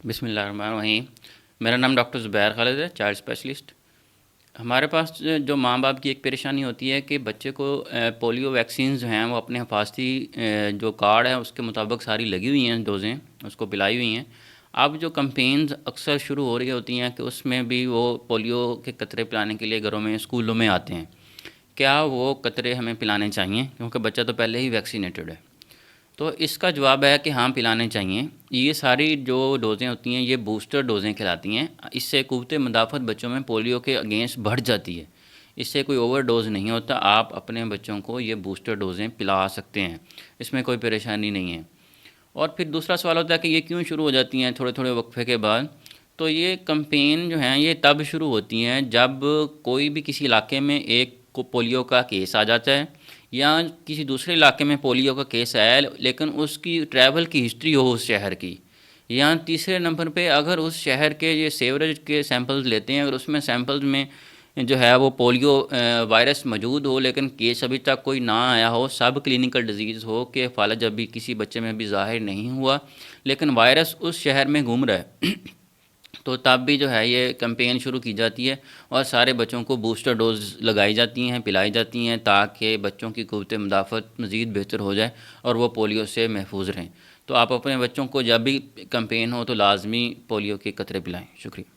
بسم اللہ الرحمن الرحیم۔ میرا نام ڈاکٹر زبیر خالد ہے، چائلڈ اسپیشلسٹ۔ ہمارے پاس جو ماں باپ کی ایک پریشانی ہوتی ہے کہ بچے کو پولیو ویکسینز جو ہیں وہ اپنے حفاظتی جو کارڈ ہے اس کے مطابق ساری لگی ہوئی ہیں، ڈوزیں اس کو پلائی ہوئی ہیں۔ اب جو کمپینز اکثر شروع ہو رہی ہوتی ہیں کہ اس میں بھی وہ پولیو کے قطرے پلانے کے لیے گھروں میں اسکولوں میں آتے ہیں۔ کیا وہ قطرے ہمیں پلانے چاہیے؟ کیونکہ بچہ تو پہلے ہی ویکسینیٹڈ ہے۔ تو اس کا جواب ہے کہ ہاں پلانے چاہیے۔ یہ ساری جو ڈوزیں ہوتی ہیں یہ بوسٹر ڈوزیں کھلاتی ہیں۔ اس سے قوت مدافعت بچوں میں پولیو کے اگینسٹ بڑھ جاتی ہے۔ اس سے کوئی اوور ڈوز نہیں ہوتا، آپ اپنے بچوں کو یہ بوسٹر ڈوزیں پلا سکتے ہیں، اس میں کوئی پریشانی نہیں ہے۔ اور پھر دوسرا سوال ہوتا ہے کہ یہ کیوں شروع ہو جاتی ہیں تھوڑے تھوڑے وقفے کے بعد؟ تو یہ کمپین جو ہیں یہ تب شروع ہوتی ہیں جب کوئی بھی کسی علاقے میں ایک کو پولیو کا کیس آ جاتا ہے، یا کسی دوسرے علاقے میں پولیو کا کیس آیا ہے لیکن اس کی ٹریول کی ہسٹری ہو اس شہر کی، یا تیسرے نمبر پہ اگر اس شہر کے یہ سیوریج کے سیمپلز لیتے ہیں، اگر اس میں سیمپلز میں جو ہے وہ پولیو وائرس موجود ہو لیکن کیس ابھی تک کوئی نہ آیا ہو، سب کلینیکل ڈیزیز ہو کہ فالج ابھی کسی بچے میں بھی ظاہر نہیں ہوا لیکن وائرس اس شہر میں گھوم رہا ہے تو تب بھی جو ہے یہ کمپین شروع کی جاتی ہے اور سارے بچوں کو بوسٹر ڈوز لگائی جاتی ہیں، پلائی جاتی ہیں، تاکہ بچوں کی قوت مدافعت مزید بہتر ہو جائے اور وہ پولیو سے محفوظ رہیں۔ تو آپ اپنے بچوں کو جب بھی کمپین ہو تو لازمی پولیو کے قطرے پلائیں۔ شکریہ۔